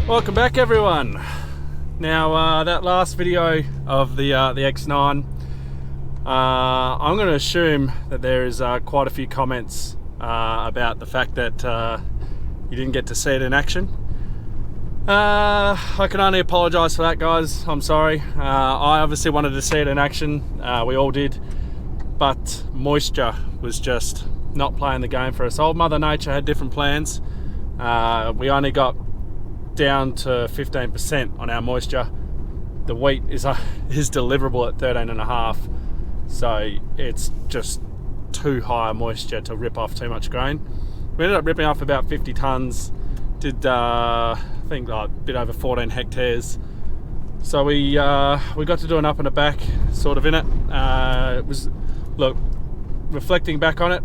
Welcome back, everyone. Now that last video of the X9, I'm going to assume that there is quite a few comments about the fact that you didn't get to see it in action. I can only apologise for that, guys. I'm sorry. I obviously wanted to see it in action. We all did, but moisture was just not playing the game for us. Old Mother Nature had different plans. We only got down to 15% on our moisture. The wheat is deliverable at 13.5, so it's just too high a moisture to rip off too much grain. We ended up ripping off about 50 tons, did I think a bit over 14 hectares. So we got to do an up and a back sort of in it. It was, look, reflecting back on it,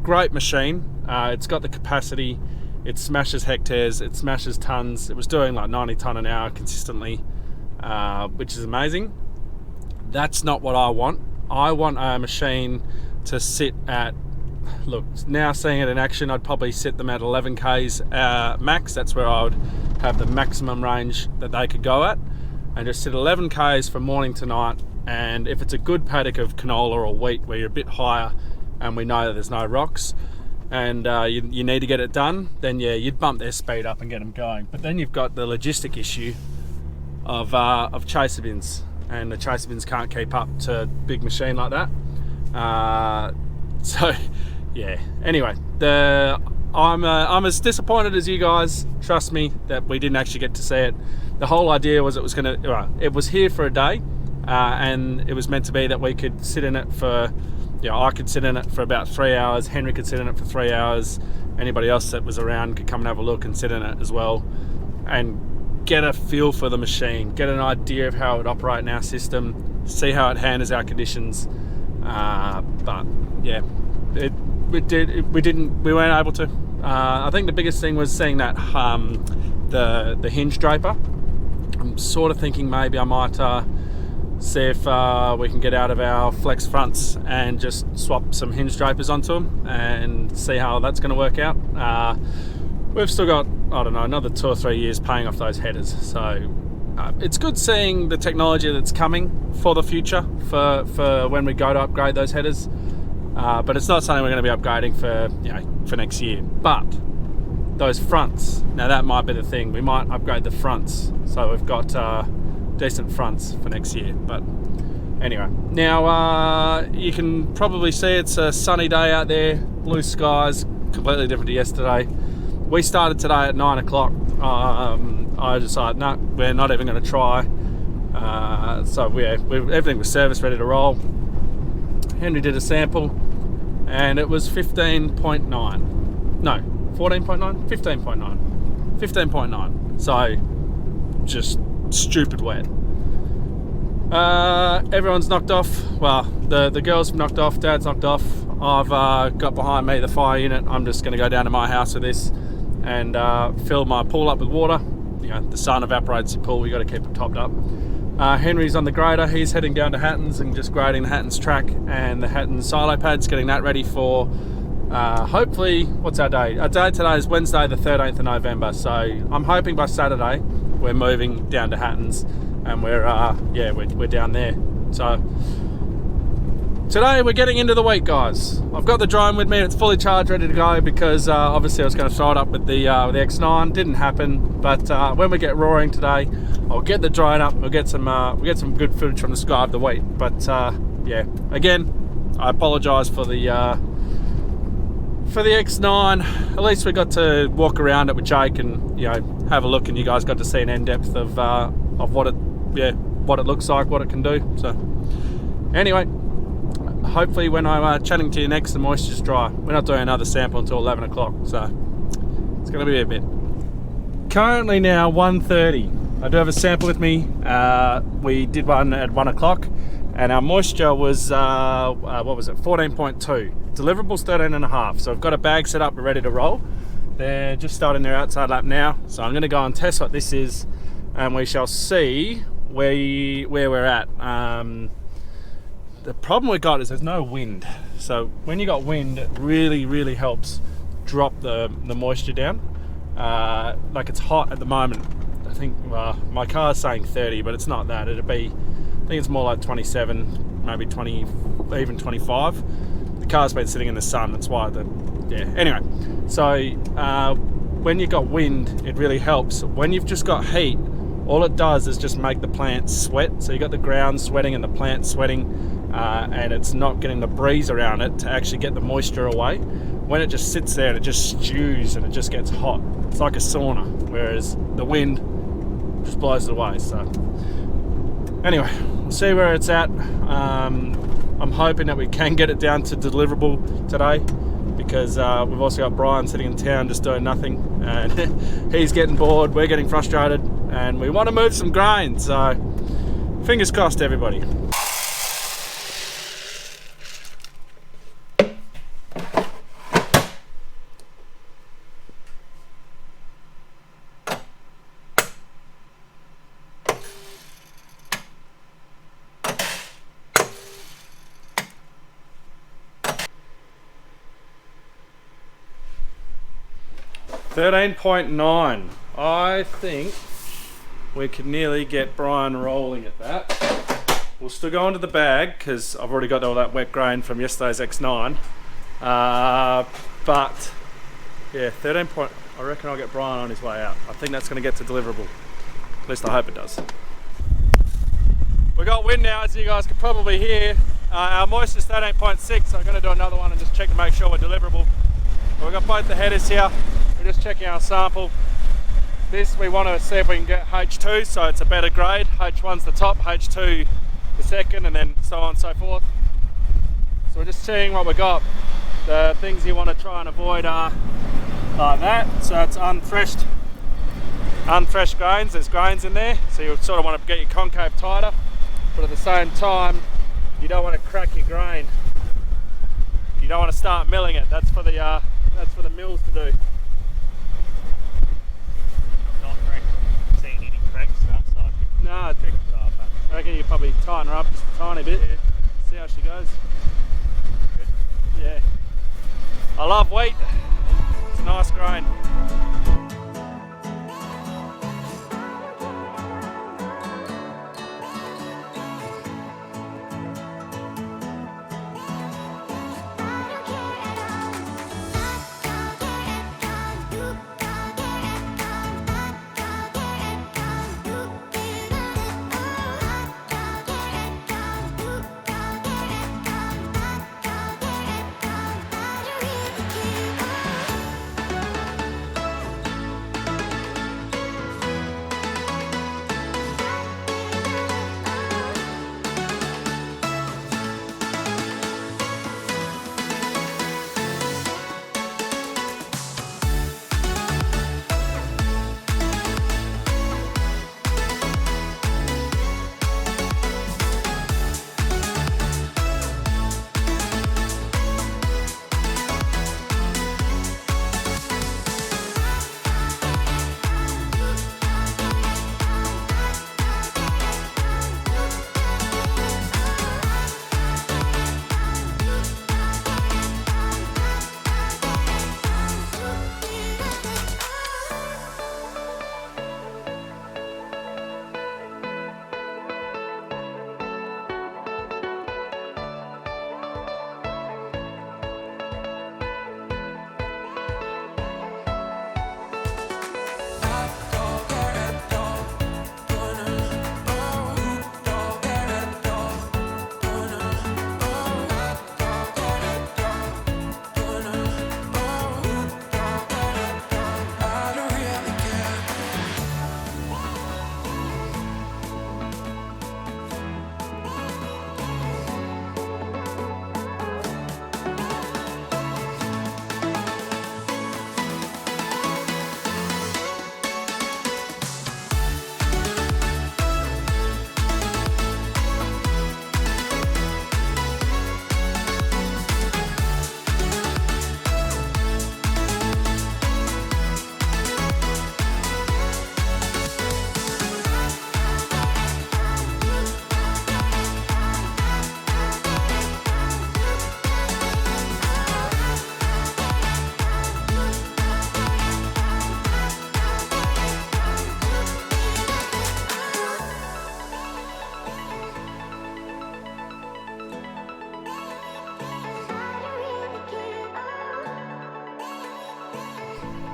great machine. It's got the capacity. It smashes hectares, it smashes tons. It was doing like 90 tonne an hour consistently, which is amazing. That's not what I want. I want a machine to sit at, look, now seeing it in action, I'd probably sit them at 11 Ks max. That's where I would have the maximum range that they could go at, and just sit 11 Ks from morning to night. And if it's a good paddock of canola or wheat where you're a bit higher and we know that there's no rocks, and you need to get it done, then yeah, you'd bump their speed up and get them going. But then you've got the logistic issue of chaser bins, and the chaser bins can't keep up to a big machine like that. So yeah, anyway, I'm as disappointed as you guys, trust me, that we didn't actually get to see it. The whole idea was it was here for a day, and it was meant to be that we could sit in it for, I could sit in it for about 3 hours, Henry could sit in it for 3 hours, anybody else that was around could come and have a look and sit in it as well, and get a feel for the machine, get an idea of how it would operate in our system, see how it handles our conditions. But yeah, we weren't able to. I think the biggest thing was seeing that the hinge draper. I'm sort of thinking maybe I might see if we can get out of our flex fronts and just swap some hinge drapers onto them and see how that's going to work out. We've still got, I don't know, another 2 or 3 years paying off those headers, so it's good seeing the technology that's coming for the future for when we go to upgrade those headers, but it's not something we're going to be upgrading for next year. But those fronts, now that might be the thing. We might upgrade the fronts so we've got decent fronts for next year. But anyway, now you can probably see it's a sunny day out there, blue skies, completely different to yesterday. We started today at 9 o'clock. I decided, no, we're not even going to try. So everything was serviced, ready to roll. Henry did a sample and it was 15.9. No, 14.9? 15.9. 15.9. So just stupid wet. Everyone's knocked off. Well, the girls have knocked off, Dad's knocked off. I've got behind me the fire unit. I'm just going to go down to my house with this and fill my pool up with water. The sun evaporates the pool, we got to keep it topped up. Henry's on the grader. He's heading down to Hattons and just grading the Hattons track and the Hattons silo pads, getting that ready for hopefully, what's our day? Our day today is Wednesday the 13th of November, so I'm hoping by Saturday we're moving down to Hattons and we're down there. So today we're getting into the week, guys. I've got the drone with me, it's fully charged, ready to go, because obviously I was going to throw it up with the X9. Didn't happen, but when we get roaring today, I'll get the drone up. We'll get some good footage from the sky of the wheat. But yeah, again, I apologise for the X9. At least we got to walk around it with Jake and have a look, and you guys got to see an in depth of what it looks like, what it can do. So anyway, hopefully when I'm chatting to you next, the moisture's dry. We're not doing another sample until 11 o'clock, so it's going to be a bit. Currently now 1:30. I do have a sample with me. We did one at 1 o'clock and our moisture was, what was it, 14.2. Deliverables 13.5. So I've got a bag set up, we're ready to roll. They're just starting their outside lap now. So I'm going to go and test what this is and we shall see where we're at. The problem we got is there's no wind. So when you got wind, it really helps drop the moisture down. Like it's hot at the moment think, well, my car's saying 30, but it's not that. It'd be, I think it's more like 27, maybe 20, even 25. The car's been sitting in the sun, that's why anyway. So when you've got wind, it really helps. When you've just got heat, all it does is just make the plants sweat. So you got the ground sweating and the plant sweating, and it's not getting the breeze around it to actually get the moisture away. When it just sits there and it just stews and it just gets hot, it's like a sauna, whereas the wind just blows it away. So anyway, we'll see where it's at. I'm hoping that we can get it down to deliverable today, because we've also got Brian sitting in town just doing nothing, and he's getting bored, we're getting frustrated, and we want to move some grain. So fingers crossed, everybody. $13.9. I think we could nearly get Brian rolling at that. We'll still go into the bag because I've already got all that wet grain from yesterday's X9. But yeah, 13 point. I reckon I'll get Brian on his way out. I think that's going to get to deliverable. At least I hope it does. We got wind now, as you guys can probably hear. Our moisture is 13.6, so I'm going to do another one and just check to make sure we're deliverable. We've got both the headers here. We're just checking our sample. This we want to see if we can get H2, so it's a better grade. H1's the top, H2 the second, and then so on and so forth. So we're just seeing what we got. The things you want to try and avoid are like that. So it's unthreshed grains. There's grains in there, so you sort of want to get your concave tighter, but at the same time you don't want to crack your grain. You don't want to start milling it. That's for the mills to do. Not seeing any cracks outside. No, I reckon you probably tighten her up just a tiny bit. Yeah. See how she goes. Good. Yeah. I love wheat. It's a nice grain.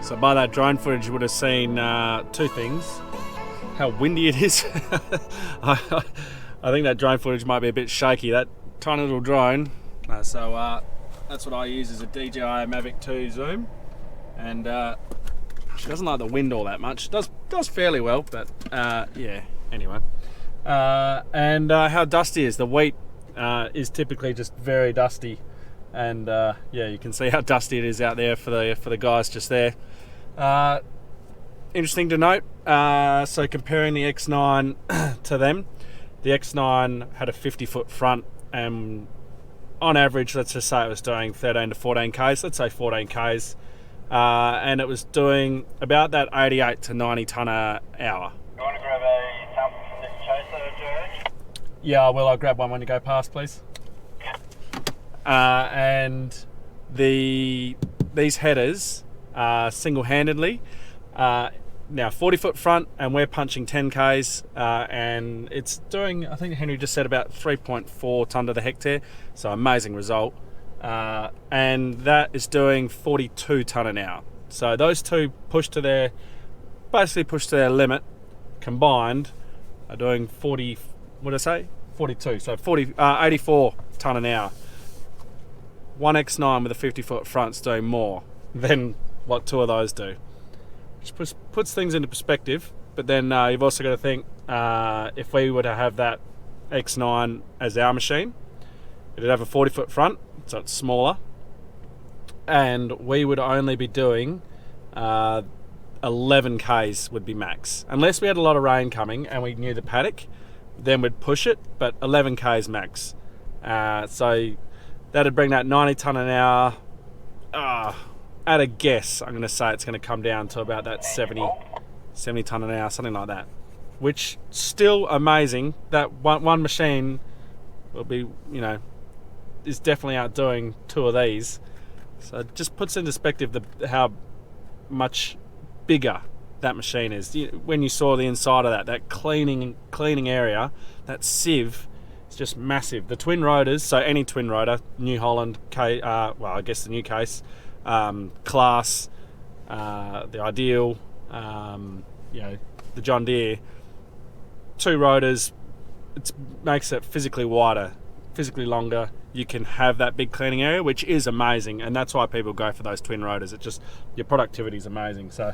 So by that drone footage you would have seen two things. How windy it is. I think that drone footage might be a bit shaky. That tiny little drone. That's what I use as a DJI Mavic 2 zoom. And she doesn't like the wind all that much. Does fairly well, but yeah, anyway. And how dusty it is. The wheat is typically just very dusty. And yeah, you can see how dusty it is out there for the guys just there. Interesting to note, so comparing the X9 to them, the X9 had a 50-foot front, and on average, let's just say it was doing 13 to 14 Ks, let's say 14 Ks, and it was doing about that 88 to 90 tonne an hour. You want to grab a sample from this chaser, George? Yeah, I will. I'll grab one when you go past, please. And these headers, single-handedly, now 40-foot front, and we're punching 10 Ks, and it's doing, I think Henry just said, about 3.4 tonne to the hectare, so amazing result. And that is doing 42 tonne an hour. So those two basically pushed to their limit, combined, are doing 40, what did I say? 42, so 84 tonne an hour. One X9 with a 50-foot front's doing more than what two of those do. Which puts things into perspective, but then you've also got to think, if we were to have that X9 as our machine, it'd have a 40-foot front, so it's smaller, and we would only be doing 11 Ks would be max. Unless we had a lot of rain coming and we knew the paddock, then we'd push it, but 11 Ks max. So that'd bring that 90 tonne an hour. At a guess, I'm going to say it's going to come down to about that 70 tonne an hour, something like that. Which, still amazing. That one machine will be, is definitely outdoing two of these. So it just puts in perspective how much bigger that machine is. When you saw the inside of that cleaning area, that sieve, it's just massive. The twin rotors, so any twin rotor, New Holland, I guess the new case, Class, the Ideal, the John Deere, two rotors, it makes it physically wider, physically longer. You can have that big cleaning area, which is amazing, and that's why people go for those twin rotors. It just, your productivity is amazing. So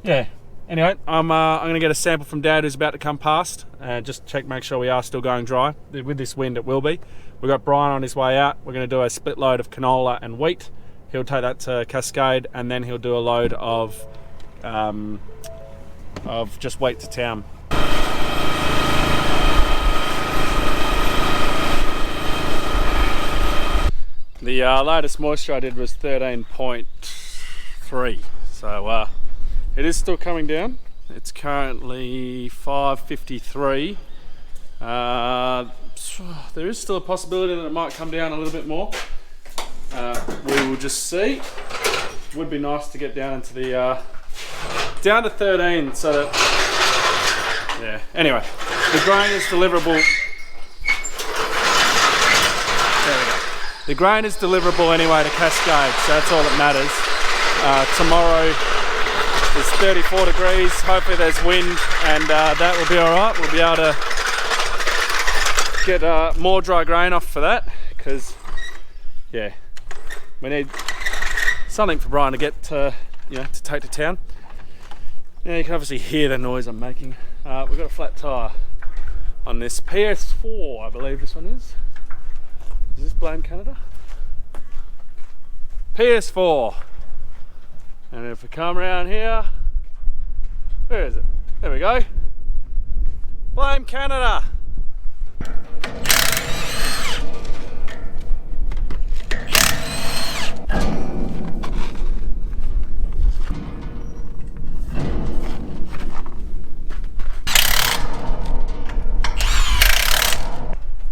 yeah, anyway, I'm going to get a sample from Dad, who's about to come past, and just make sure we are still going dry. With this wind, it will be. We've got Brian on his way out. We're going to do a split load of canola and wheat. He'll take that to Cascade, and then he'll do a load of just wheat to town. The latest moisture I did was 13.3, so it is still coming down. It's currently 5:53. There is still a possibility that it might come down a little bit more. We will just see. Would be nice to get down into the down to 13, so that, yeah. Anyway, the grain is deliverable. There we go. The grain is deliverable anyway to Cascade, so that's all that matters. Tomorrow is 34 degrees. Hopefully there's wind, and that will be all right. We'll be able to get more dry grain off for that, because yeah, we need something for Brian to get to, to take to town. Now you can obviously hear the noise I'm making. We've got a flat tyre on this PS4, I believe this one is. Is this Barley and Canola? PS4. And if we come around here, where is it? There we go. Barley and Canola.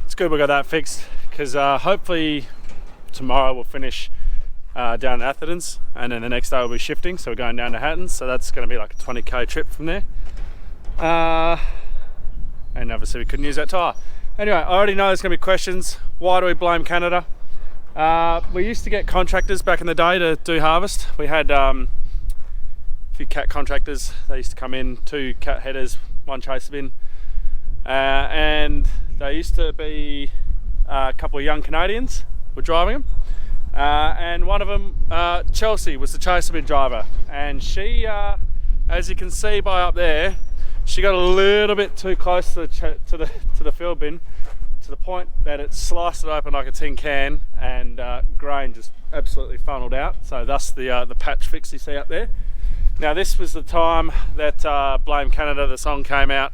It's good we got that fixed, because hopefully tomorrow we'll finish down at Esperance, and then the next day we'll be shifting, so we're going down to Hattons, so that's going to be like a 20k trip from there. And obviously we couldn't use that tyre. Anyway, I already know there's going to be questions. Why do we blame Canada? We used to get contractors back in the day to do harvest. We had few cat contractors. They used to come in, 2 cat headers, 1 chaser bin, and they used to be a couple of young Canadians were driving them, and one of them, Chelsea, was the chaser bin driver, and she, as you can see by up there, she got a little bit too close to the field bin, to the point that it sliced it open like a tin can, and grain just absolutely funneled out. So thus the patch fix you see up there. Now this was the time that Blame Canada, the song, came out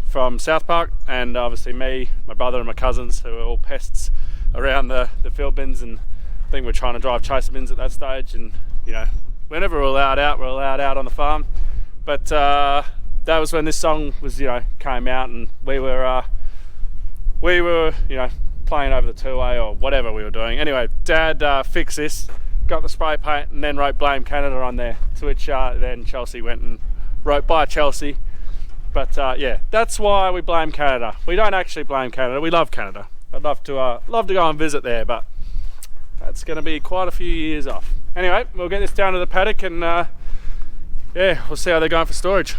from South Park, and obviously me, my brother and my cousins, who were all pests around the field bins, and I think we're trying to drive chaser bins at that stage, and you know, whenever we're allowed out on the farm. But that was when this song was, you know, came out, and we were you know, playing over the two-way or whatever we were doing. Anyway, Dad fixed this, got the spray paint, and then wrote Blame Canada on there, to which then Chelsea went and wrote By Chelsea. But yeah, that's why we blame Canada. We don't actually blame Canada, we love Canada. I'd love to go and visit there, but that's going to be quite a few years off. Anyway, we'll get this down to the paddock, and yeah, we'll see how they're going for storage.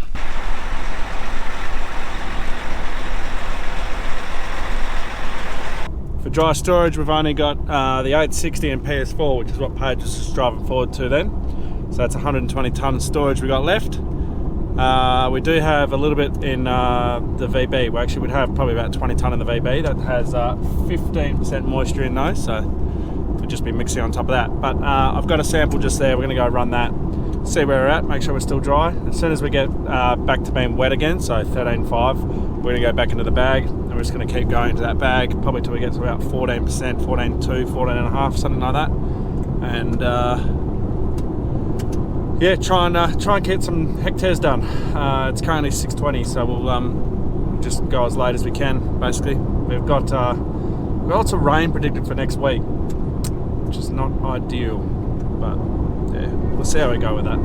For dry storage, we've only got the 860 and PS4, which is what Paige was just driving forward to then. So that's 120 tonne storage we got left. We do have a little bit in the VB. We actually would have probably about 20 tonne in the VB. That has 15% moisture in those, so we'll just be mixing on top of that. But I've got a sample just there. We're going to go run that, see where we're at, make sure we're still dry. As soon as we get back to being wet again, so 13.5, we're going to go back into the bag, and we're just going to keep going into that bag probably till we get to about 14%, 14.2, 14.5, something like that. And yeah, try and get some hectares done. It's currently 6:20, so we'll just go as late as we can. Basically, we've got lots of rain predicted for next week, which is not ideal, but yeah, we'll see how we go with that.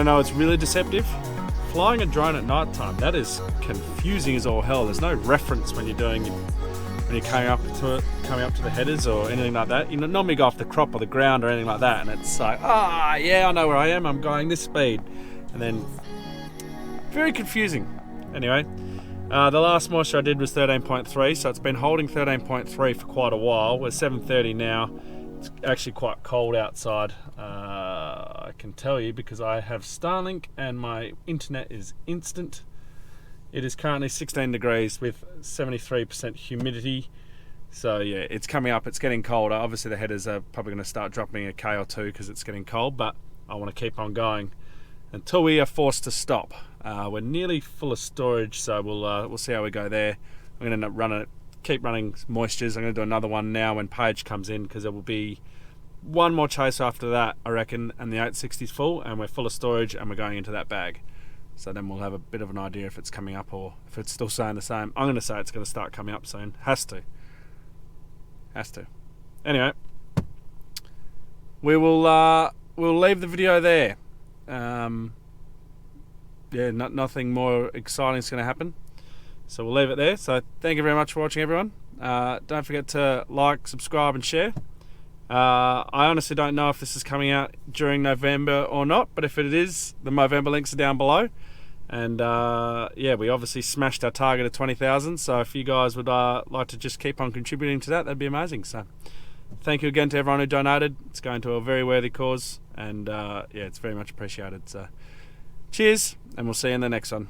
to know it's really deceptive? Flying a drone at night time, that is confusing as all hell. There's no reference when you're coming up to the headers or anything like that. You normally go off the crop or the ground or anything like that, and it's like, yeah, I know where I am, I'm going this speed. And then, very confusing. Anyway, the last moisture I did was 13.3, so it's been holding 13.3 for quite a while. We're 7:30 now. It's actually quite cold outside. I can tell you because I have Starlink and my internet is instant. It is currently 16 degrees with 73% humidity. So yeah, it's coming up, it's getting colder. Obviously the headers are probably going to start dropping a K or two because it's getting cold, but I want to keep on going until we are forced to stop. We're nearly full of storage, so we'll see how we go there. I'm going to end up keep running moistures. I'm going to do another one now when Paige comes in, because there will be one more chase after that, I reckon, and the 860's full, and we're full of storage, and we're going into that bag. So then we'll have a bit of an idea if it's coming up or if it's still staying the same. I'm going to say it's going to start coming up soon. Has to. Anyway, we'll leave the video there. Yeah, nothing more exciting is going to happen. So we'll leave it there. So thank you very much for watching, everyone. Don't forget to like, subscribe and share. I honestly don't know if this is coming out during November or not, but if it is, the Movember links are down below. And yeah, we obviously smashed our target of 20,000, so if you guys would like to just keep on contributing to that, that'd be amazing. So thank you again to everyone who donated. It's going to a very worthy cause, and yeah, it's very much appreciated. So cheers, and we'll see you in the next one.